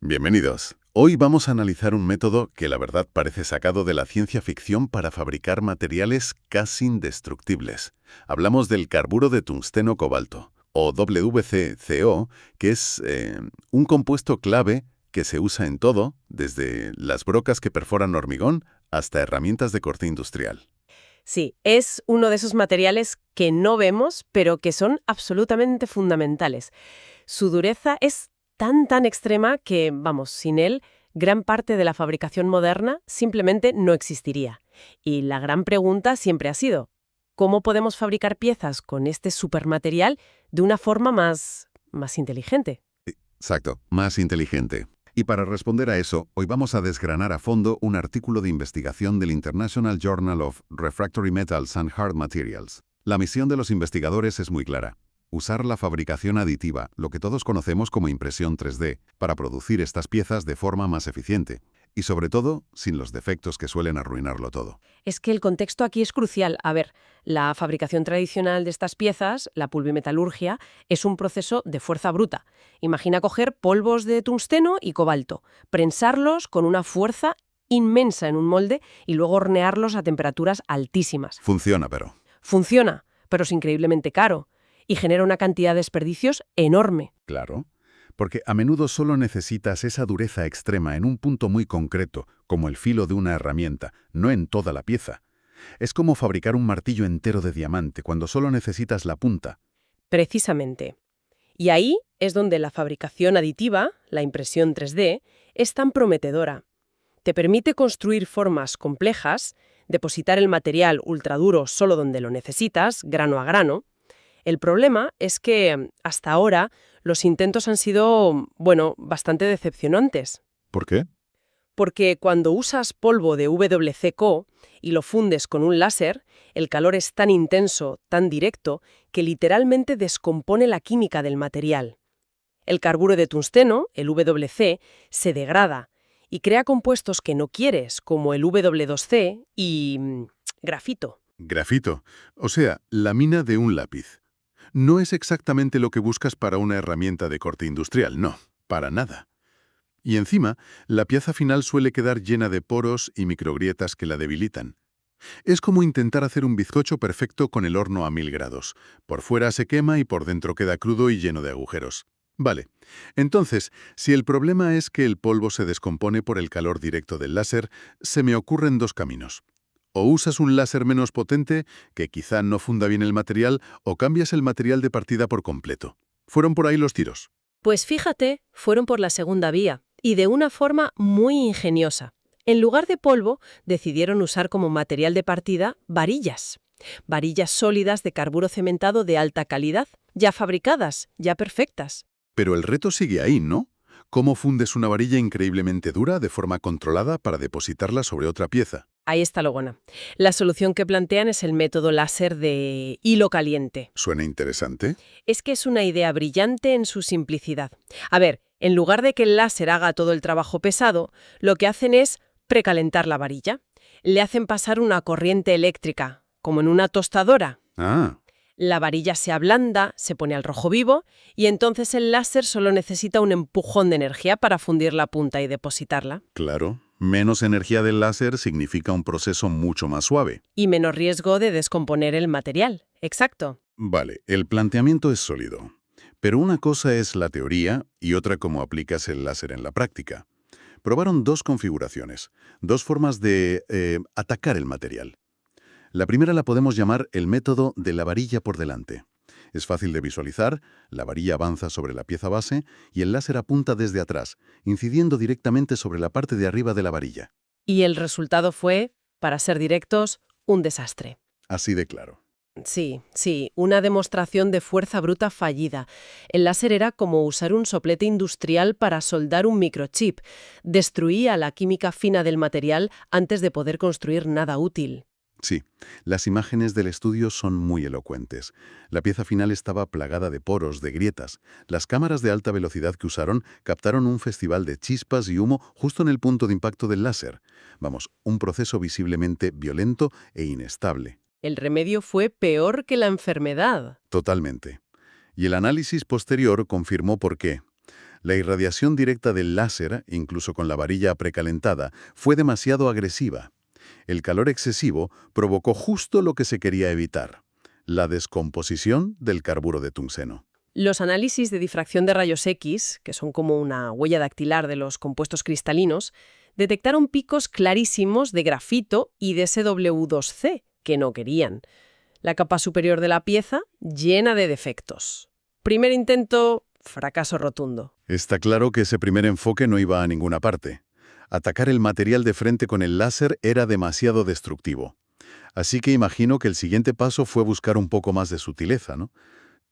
Bienvenidos. Hoy vamos a analizar un método que la verdad parece sacado de la ciencia ficción para fabricar materiales casi indestructibles. Hablamos del carburo de tungsteno cobalto, o WCCO, que es un compuesto clave que se usa en todo, desde las brocas que perforan hormigón hasta herramientas de corte industrial. Sí, es uno de esos materiales que no vemos, pero que son absolutamente fundamentales. Su dureza es tan extrema que, vamos, sin él, gran parte de la fabricación moderna simplemente no existiría. Y la gran pregunta siempre ha sido, ¿cómo podemos fabricar piezas con este supermaterial de una forma más inteligente? Exacto, más inteligente. Y para responder a eso, hoy vamos a desgranar a fondo un artículo de investigación del International Journal of Refractory Metals and Hard Materials. La misión de los investigadores es muy clara: usar la fabricación aditiva, lo que todos conocemos como impresión 3D, para producir estas piezas de forma más eficiente. Y sobre todo, sin los defectos que suelen arruinarlo todo. Es que el contexto aquí es crucial. A ver, la fabricación tradicional de estas piezas, la pulvimetalurgia, es un proceso de fuerza bruta. Imagina coger polvos de tungsteno y cobalto, prensarlos con una fuerza inmensa en un molde y luego hornearlos a temperaturas altísimas. Funciona, pero... Funciona, pero es increíblemente caro y genera una cantidad de desperdicios enorme. Claro. Porque a menudo solo necesitas esa dureza extrema en un punto muy concreto, como el filo de una herramienta, no en toda la pieza. Es como fabricar un martillo entero de diamante cuando solo necesitas la punta. Precisamente. Y ahí es donde la fabricación aditiva, la impresión 3D, es tan prometedora. Te permite construir formas complejas, depositar el material ultraduro solo donde lo necesitas, grano a grano. El problema es que, hasta ahora, los intentos han sido, bueno, bastante decepcionantes. ¿Por qué? Porque cuando usas polvo de WCO y lo fundes con un láser, el calor es tan intenso, tan directo, que literalmente descompone la química del material. El carburo de tungsteno, el WC, se degrada y crea compuestos que no quieres, como el W2C y grafito. Grafito, o sea, la mina de un lápiz. No es exactamente lo que buscas para una herramienta de corte industrial, no, para nada. Y encima, la pieza final suele quedar llena de poros y microgrietas que la debilitan. Es como intentar hacer un bizcocho perfecto con el horno a 1000 grados. Por fuera se quema y por dentro queda crudo y lleno de agujeros. Vale, entonces, si el problema es que el polvo se descompone por el calor directo del láser, se me ocurren dos caminos. O usas un láser menos potente, que quizá no funda bien el material, o cambias el material de partida por completo. Fueron por ahí los tiros. Pues fíjate, fueron por la segunda vía, y de una forma muy ingeniosa. En lugar de polvo, decidieron usar como material de partida varillas. Varillas sólidas de carburo cementado de alta calidad, ya fabricadas, ya perfectas. Pero el reto sigue ahí, ¿no? ¿Cómo fundes una varilla increíblemente dura de forma controlada para depositarla sobre otra pieza? Ahí está lo bueno. La solución que plantean es el método láser de hilo caliente. ¿Suena interesante? Es que es una idea brillante en su simplicidad. A ver, en lugar de que el láser haga todo el trabajo pesado, lo que hacen es precalentar la varilla. Le hacen pasar una corriente eléctrica, como en una tostadora. Ah, La varilla se ablanda, se pone al rojo vivo, y entonces el láser solo necesita un empujón de energía para fundir la punta y depositarla. claro. Menos energía del láser significa un proceso mucho más suave. Y menos riesgo de descomponer el material. Exacto. Vale, el planteamiento es sólido. Pero una cosa es la teoría y otra cómo aplicas el láser en la práctica. Probaron dos configuraciones, dos formas de atacar el material. La primera la podemos llamar el método de la varilla por delante. Es fácil de visualizar, la varilla avanza sobre la pieza base y el láser apunta desde atrás, incidiendo directamente sobre la parte de arriba de la varilla. Y el resultado fue, para ser directos, un desastre. Así de claro. Sí, una demostración de fuerza bruta fallida. El láser era como usar un soplete industrial para soldar un microchip. Destruía la química fina del material antes de poder construir nada útil. Sí, las imágenes del estudio son muy elocuentes. La pieza final estaba plagada de poros, de grietas. Las cámaras de alta velocidad que usaron captaron un festival de chispas y humo justo en el punto de impacto del láser. Vamos, un proceso visiblemente violento e inestable. El remedio fue peor que la enfermedad. Totalmente. Y el análisis posterior confirmó por qué. La irradiación directa del láser, incluso con la varilla precalentada, fue demasiado agresiva. El calor excesivo provocó justo lo que se quería evitar: la descomposición del carburo de tungsteno. Los análisis de difracción de rayos X, que son como una huella dactilar de los compuestos cristalinos, detectaron picos clarísimos de grafito y de SW2C, que no querían. La capa superior de la pieza llena de defectos. Primer intento, fracaso rotundo. Está claro que ese primer enfoque no iba a ninguna parte. Atacar el material de frente con el láser era demasiado destructivo. Así que imagino que el siguiente paso fue buscar un poco más de sutileza, ¿no?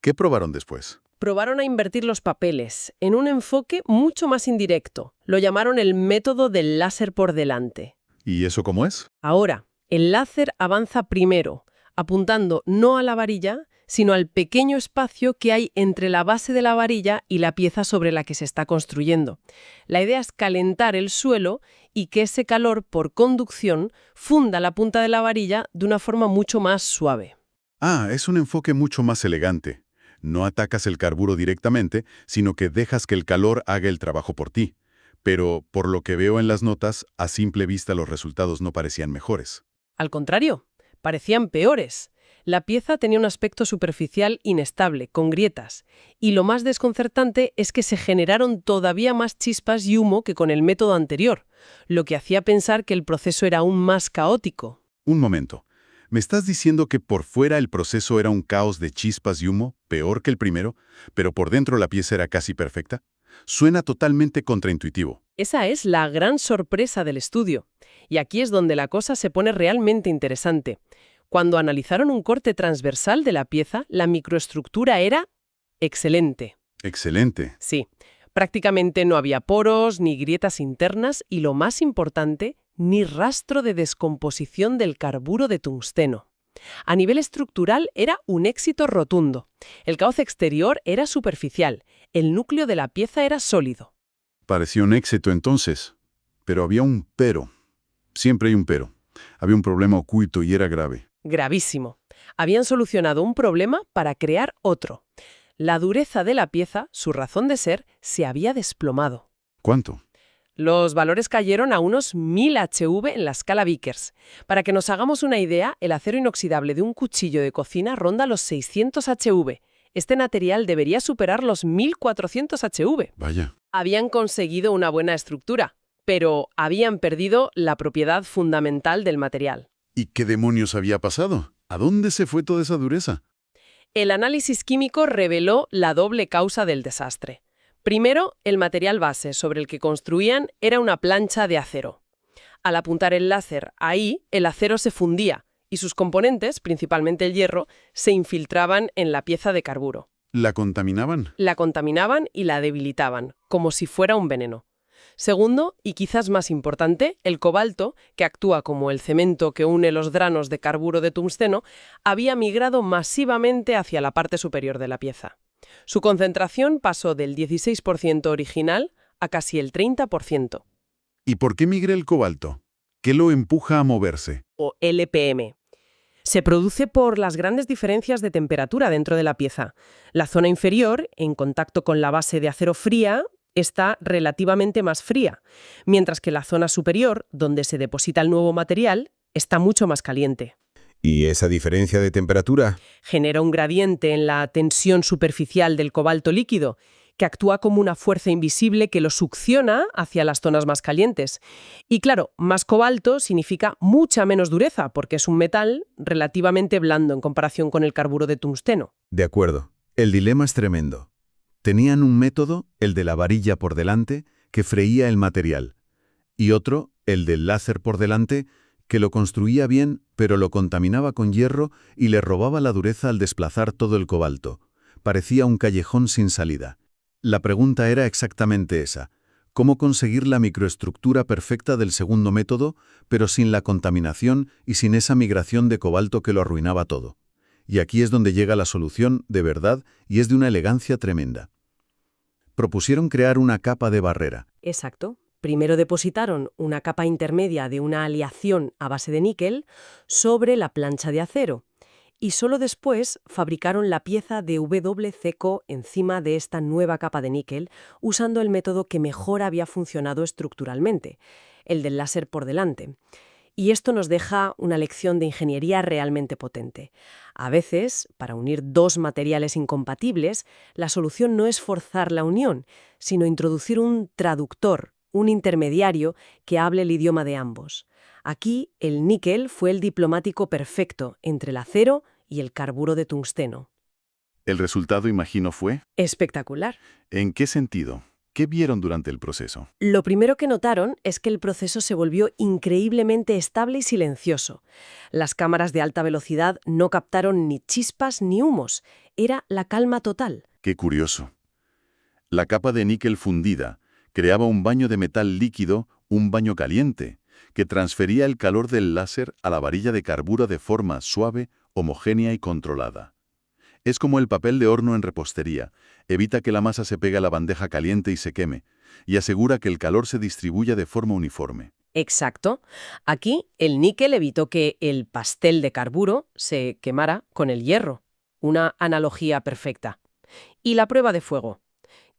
¿Qué probaron después? Probaron a invertir los papeles en un enfoque mucho más indirecto. Lo llamaron el método del láser por delante. ¿Y eso cómo es? Ahora, el láser avanza primero, apuntando no a la varilla, sino al pequeño espacio que hay entre la base de la varilla y la pieza sobre la que se está construyendo. La idea es calentar el suelo y que ese calor, por conducción, funda la punta de la varilla de una forma mucho más suave. Ah, es un enfoque mucho más elegante. No atacas el carburo directamente, sino que dejas que el calor haga el trabajo por ti. Pero, por lo que veo en las notas, a simple vista los resultados no parecían mejores. Al contrario, parecían peores. La pieza tenía un aspecto superficial inestable, con grietas. Y lo más desconcertante es que se generaron todavía más chispas y humo que con el método anterior, lo que hacía pensar que el proceso era aún más caótico. Un momento. ¿Me estás diciendo que por fuera el proceso era un caos de chispas y humo, peor que el primero, pero por dentro la pieza era casi perfecta? Suena totalmente contraintuitivo. Esa es la gran sorpresa del estudio. Y aquí es donde la cosa se pone realmente interesante. Cuando analizaron un corte transversal de la pieza, la microestructura era excelente. Excelente. Sí, prácticamente no había poros ni grietas internas y, lo más importante, ni rastro de descomposición del carburo de tungsteno. A nivel estructural era un éxito rotundo. El cauce exterior era superficial, el núcleo de la pieza era sólido. Parecía un éxito entonces, pero había un pero. Siempre hay un pero. Había un problema oculto y era grave. Gravísimo. Habían solucionado un problema para crear otro. La dureza de la pieza, su razón de ser, se había desplomado. ¿Cuánto? Los valores cayeron a unos 1000 HV en la escala Vickers. Para que nos hagamos una idea, el acero inoxidable de un cuchillo de cocina ronda los 600 HV. Este material debería superar los 1400 HV. Vaya. Habían conseguido una buena estructura, pero habían perdido la propiedad fundamental del material. ¿Y qué demonios había pasado? ¿A dónde se fue toda esa dureza? El análisis químico reveló la doble causa del desastre. Primero, el material base sobre el que construían era una plancha de acero. Al apuntar el láser ahí, el acero se fundía y sus componentes, principalmente el hierro, se infiltraban en la pieza de carburo. ¿La contaminaban? La contaminaban y la debilitaban, como si fuera un veneno. Segundo, y quizás más importante, el cobalto, que actúa como el cemento que une los granos de carburo de tungsteno, había migrado masivamente hacia la parte superior de la pieza. Su concentración pasó del 16% original a casi el 30%. ¿Y por qué migra el cobalto? ¿Qué lo empuja a moverse? O LPM. Se produce por las grandes diferencias de temperatura dentro de la pieza. La zona inferior, en contacto con la base de acero fría, está relativamente más fría, mientras que la zona superior, donde se deposita el nuevo material, está mucho más caliente. ¿Y esa diferencia de temperatura? Genera un gradiente en la tensión superficial del cobalto líquido, que actúa como una fuerza invisible que lo succiona hacia las zonas más calientes. Y claro, más cobalto significa mucha menos dureza, porque es un metal relativamente blando en comparación con el carburo de tungsteno. De acuerdo. El dilema es tremendo. Tenían un método, el de la varilla por delante, que freía el material, y otro, el del láser por delante, que lo construía bien, pero lo contaminaba con hierro y le robaba la dureza al desplazar todo el cobalto. Parecía un callejón sin salida. La pregunta era exactamente esa: ¿cómo conseguir la microestructura perfecta del segundo método, pero sin la contaminación y sin esa migración de cobalto que lo arruinaba todo? Y aquí es donde llega la solución, de verdad, y es de una elegancia tremenda. Propusieron crear una capa de barrera. Exacto. Primero depositaron una capa intermedia de una aleación a base de níquel sobre la plancha de acero. y solo después fabricaron la pieza de WCO encima de esta nueva capa de níquel, usando el método que mejor había funcionado estructuralmente, el del láser por delante. Y esto nos deja una lección de ingeniería realmente potente. A veces, para unir dos materiales incompatibles, la solución no es forzar la unión, sino introducir un traductor, un intermediario que hable el idioma de ambos. Aquí, el níquel fue el diplomático perfecto entre el acero y el carburo de tungsteno. El resultado, imagino, fue... Espectacular. ¿En qué sentido? ¿Qué vieron durante el proceso? Lo primero que notaron es que el proceso se volvió increíblemente estable y silencioso. Las cámaras de alta velocidad no captaron ni chispas ni humos. Era la calma total. Qué curioso. La capa de níquel fundida creaba un baño de metal líquido, un baño caliente, que transfería el calor del láser a la varilla de carburo de forma suave, homogénea y controlada. Es como el papel de horno en repostería, evita que la masa se pegue a la bandeja caliente y se queme, y asegura que el calor se distribuya de forma uniforme. Exacto. Aquí el níquel evitó que el pastel de carburo se quemara con el hierro. Una analogía perfecta. ¿Y la prueba de fuego?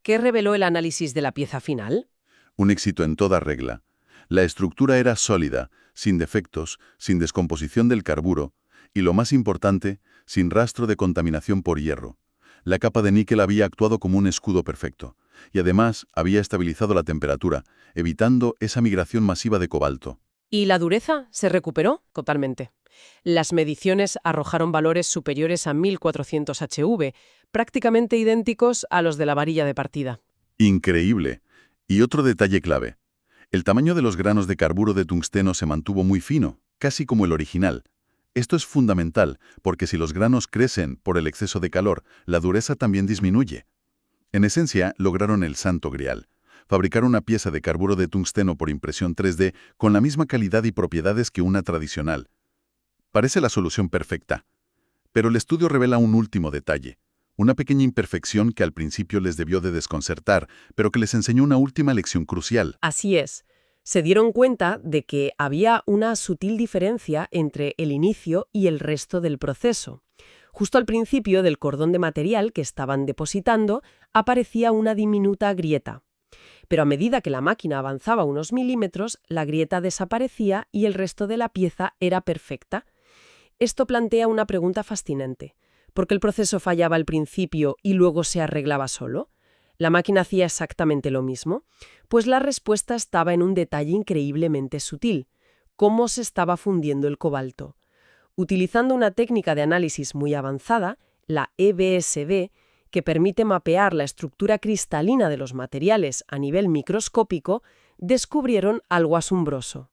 ¿Qué reveló el análisis de la pieza final? Un éxito en toda regla. La estructura era sólida, sin defectos, sin descomposición del carburo, y lo más importante, sin rastro de contaminación por hierro. La capa de níquel había actuado como un escudo perfecto, y además había estabilizado la temperatura, evitando esa migración masiva de cobalto. ¿Y la dureza se recuperó? Totalmente. Las mediciones arrojaron valores superiores a 1400 HV, prácticamente idénticos a los de la varilla de partida. Increíble. Y otro detalle clave. El tamaño de los granos de carburo de tungsteno se mantuvo muy fino, casi como el original. Esto es fundamental, porque si los granos crecen por el exceso de calor, la dureza también disminuye. En esencia, lograron el santo grial. Fabricar una pieza de carburo de tungsteno por impresión 3D con la misma calidad y propiedades que una tradicional. Parece la solución perfecta. Pero el estudio revela un último detalle. Una pequeña imperfección que al principio les debió de desconcertar, pero que les enseñó una última lección crucial. Así es. Se dieron cuenta de que había una sutil diferencia entre el inicio y el resto del proceso. Justo al principio del cordón de material que estaban depositando, aparecía una diminuta grieta. Pero a medida que la máquina avanzaba unos milímetros, la grieta desaparecía y el resto de la pieza era perfecta. Esto plantea una pregunta fascinante. ¿Por qué el proceso fallaba al principio y luego se arreglaba solo? ¿La máquina hacía exactamente lo mismo? Pues la respuesta estaba en un detalle increíblemente sutil: cómo se estaba fundiendo el cobalto. Utilizando una técnica de análisis muy avanzada, la EBSD, que permite mapear la estructura cristalina de los materiales a nivel microscópico, descubrieron algo asombroso.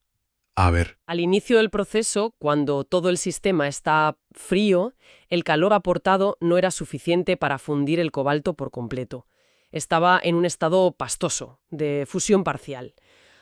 A ver. Al inicio del proceso, cuando todo el sistema está frío, el calor aportado no era suficiente para fundir el cobalto por completo. Estaba en un estado pastoso, de fusión parcial.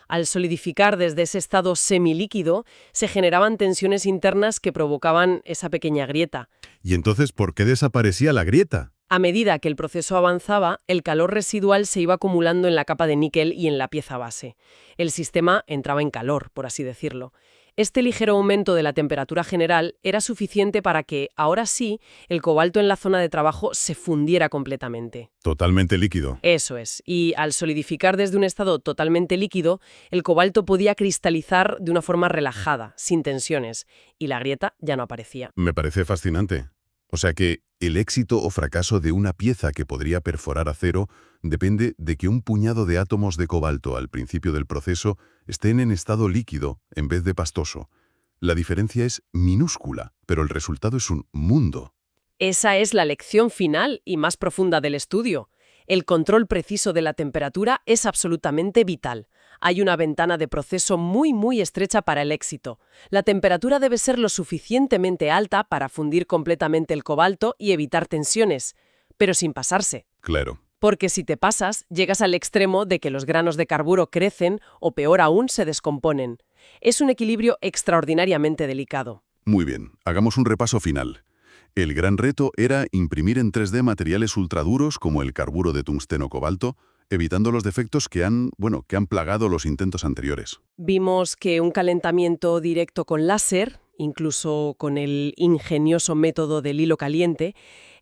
Al solidificar desde ese estado semilíquido, se generaban tensiones internas que provocaban esa pequeña grieta. ¿Y entonces por qué desaparecía la grieta? A medida que el proceso avanzaba, el calor residual se iba acumulando en la capa de níquel y en la pieza base. El sistema entraba en calor, por así decirlo. Este ligero aumento de la temperatura general era suficiente para que, ahora sí, el cobalto en la zona de trabajo se fundiera completamente. Totalmente líquido. Eso es. Y al solidificar desde un estado totalmente líquido, el cobalto podía cristalizar de una forma relajada, sin tensiones, y la grieta ya no aparecía. Me parece fascinante. O sea que el éxito o fracaso de una pieza que podría perforar acero depende de que un puñado de átomos de cobalto al principio del proceso estén en estado líquido en vez de pastoso. La diferencia es minúscula, pero el resultado es un mundo. Esa es la lección final y más profunda del estudio. El control preciso de la temperatura es absolutamente vital. Hay una ventana de proceso muy estrecha para el éxito. La temperatura debe ser lo suficientemente alta para fundir completamente el cobalto y evitar tensiones, pero sin pasarse. Claro. Porque si te pasas, llegas al extremo de que los granos de carburo crecen o, peor aún, se descomponen. Es un equilibrio extraordinariamente delicado. Muy bien, hagamos un repaso final. El gran reto era imprimir en 3D materiales ultraduros como el carburo de tungsteno-cobalto, evitando los defectos que han plagado los intentos anteriores. Vimos que un calentamiento directo con láser incluso con el ingenioso método del hilo caliente,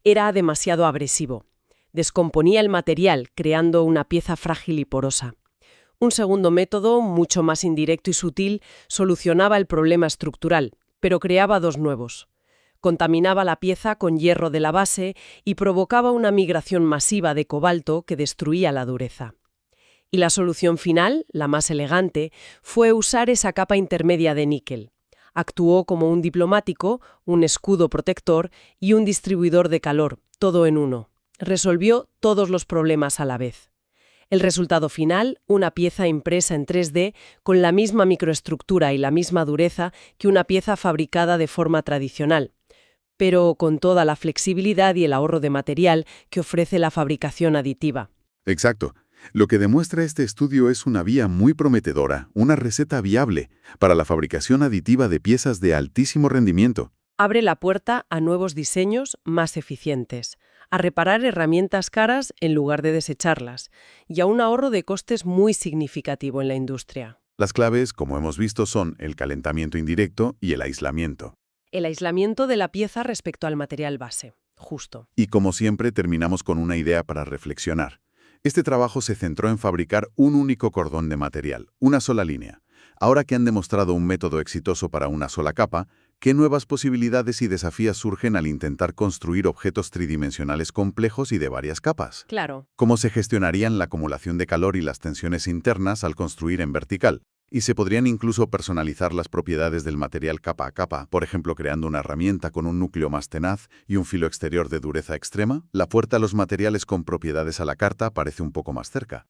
era demasiado abrasivo. Descomponía el material, creando una pieza frágil y porosa. Un segundo método, mucho más indirecto y sutil, solucionaba el problema estructural, pero creaba dos nuevos. Contaminaba la pieza con hierro de la base y provocaba una migración masiva de cobalto que destruía la dureza. Y la solución final, la más elegante, fue usar esa capa intermedia de níquel. Actuó como un diplomático, un escudo protector y un distribuidor de calor, todo en uno. Resolvió todos los problemas a la vez. El resultado final, una pieza impresa en 3D con la misma microestructura y la misma dureza que una pieza fabricada de forma tradicional, pero con toda la flexibilidad y el ahorro de material que ofrece la fabricación aditiva. Exacto. Lo que demuestra este estudio es una vía muy prometedora, una receta viable para la fabricación aditiva de piezas de altísimo rendimiento. Abre la puerta a nuevos diseños más eficientes, a reparar herramientas caras en lugar de desecharlas, y a un ahorro de costes muy significativo en la industria. Las claves, como hemos visto, son el calentamiento indirecto y el aislamiento. El aislamiento de la pieza respecto al material base, justo. Y como siempre, terminamos con una idea para reflexionar. Este trabajo se centró en fabricar un único cordón de material, una sola línea. Ahora que han demostrado un método exitoso para una sola capa, ¿qué nuevas posibilidades y desafíos surgen al intentar construir objetos tridimensionales complejos y de varias capas? Claro. ¿Cómo se gestionarían la acumulación de calor y las tensiones internas al construir en vertical? Y se podrían incluso personalizar las propiedades del material capa a capa, por ejemplo creando una herramienta con un núcleo más tenaz y un filo exterior de dureza extrema. La puerta a los materiales con propiedades a la carta parece un poco más cerca.